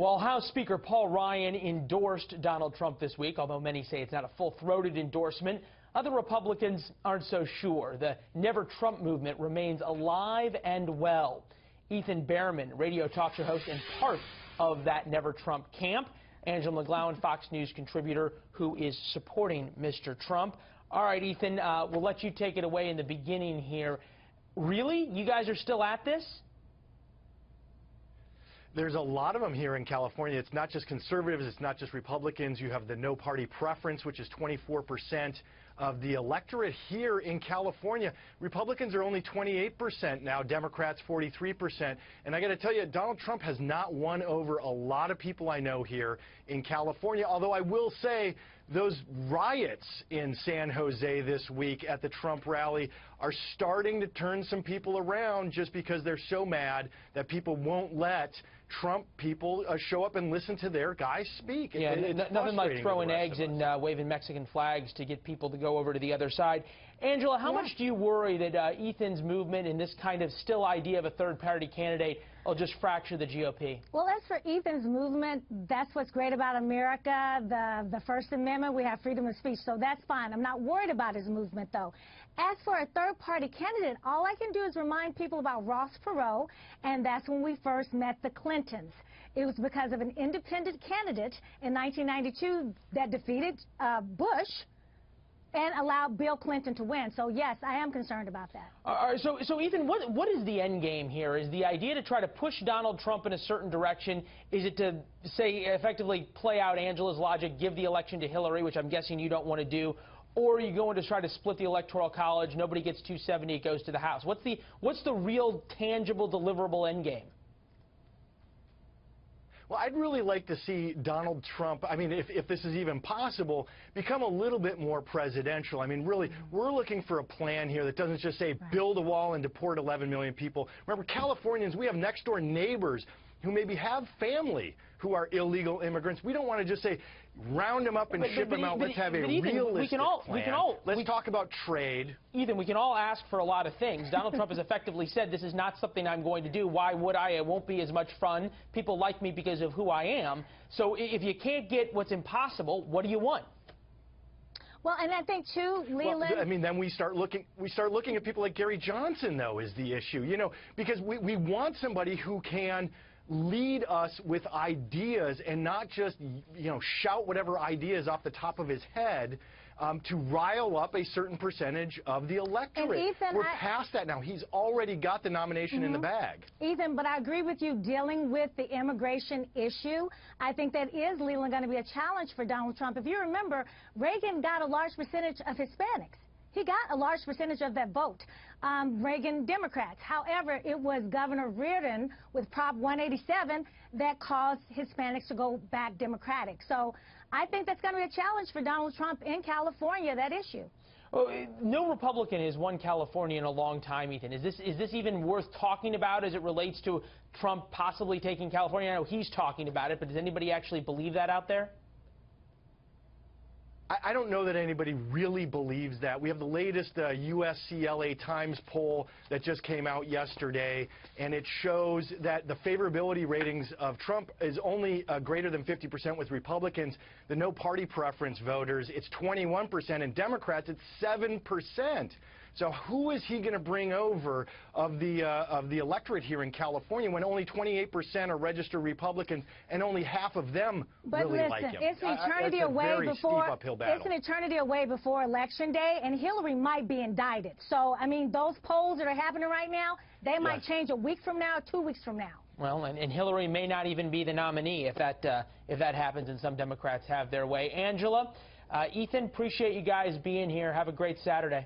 Well, House Speaker Paul Ryan endorsed Donald Trump this week, although many say it's not a full-throated endorsement. Other Republicans aren't so sure. The Never Trump movement remains alive and well. Ethan Bearman, radio talk show host and part of that Never Trump camp. Angela McGlowan, Fox News contributor, who is supporting Mr. Trump. All right, Ethan, we'll let you take it away in the beginning here. Really? You guys are still at this? There's a lot of them here in California. It's not just conservatives, it's not just Republicans. You have the no party preference, which is 24% of the electorate here in California. Republicans are only 28% now, Democrats 43%. And I got to tell you, Donald Trump has not won over a lot of people I know here in California, although I will say those riots in San Jose this week at the Trump rally are starting to turn some people around just because they're so mad that people won't let Trump people show up and listen to their guy speak. Yeah, nothing like throwing eggs and waving Mexican flags to get people to go over to the other side. Angela, how much do you worry that Ethan's movement and this kind of still idea of a third-party candidate will just fracture the GOP? Well, as for Ethan's movement, that's what's great about America, the First Amendment. We have freedom of speech, so that's fine. I'm not worried about his movement, though. As for a third-party candidate, all I can do is remind people about Ross Perot, and that's when we first met the Clintons. It was because of an independent candidate in 1992 that defeated Bush and allowed Bill Clinton to win. So, yes, I am concerned about that. All right, so Ethan, what is the end game here? Is the idea to try to push Donald Trump in a certain direction? Is it to, say, effectively play out Angela's logic, give the election to Hillary, which I'm guessing you don't want to do? Or are you going to try to split the Electoral College, nobody gets 270, it goes to the House? What's the real, tangible, deliverable end game? Well, I'd really like to see Donald Trump, I mean, if this is even possible, become a little bit more presidential. I mean, really, we're looking for a plan here that doesn't just say build a wall and deport 11 million people. Remember, Californians, we have next-door neighbors who maybe have family who are illegal immigrants. We don't want to just say round them up and ship them out. Let's have a realistic plan. Let's talk about trade. Ethan, we can all ask for a lot of things. Donald Trump has effectively said this is not something I'm going to do. Why would I? It won't be as much fun. People like me because of who I am. So if you can't get what's impossible, what do you want? Well, and I think, too, Leland... Well, I mean, then we start looking at people like Gary Johnson, though, is the issue. You know, because we want somebody who can lead us with ideas and not just, you know, shout whatever ideas off the top of his head to rile up a certain percentage of the electorate. Ethan, we're past that now. He's already got the nomination in the bag. Ethan, but I agree with you dealing with the immigration issue. I think that is, Leland, going to be a challenge for Donald Trump. If you remember, Reagan got a large percentage of Hispanics. He got a large percentage of that vote, Reagan Democrats. However, it was Governor Reardon with Prop 187 that caused Hispanics to go back Democratic. So I think that's going to be a challenge for Donald Trump in California, that issue. Well, no Republican has won California in a long time, Ethan. Is this even worth talking about as it relates to Trump possibly taking California? I know he's talking about it, but does anybody actually believe that out there? I don't know that anybody really believes that. We have the latest USCLA Times poll that just came out yesterday, and it shows that the favorability ratings of Trump is only greater than 50% with Republicans. The no party preference voters, it's 21%, and Democrats, it's 7%. So who is he going to bring over of the electorate here in California when only 28% are registered Republicans and only half of them really like him? It's an eternity away before. It's an eternity away before Election Day, and Hillary might be indicted. So, I mean, those polls that are happening right now, they might change a week from now, 2 weeks from now. Well, and Hillary may not even be the nominee if that happens and some Democrats have their way. Angela, Ethan, appreciate you guys being here. Have a great Saturday.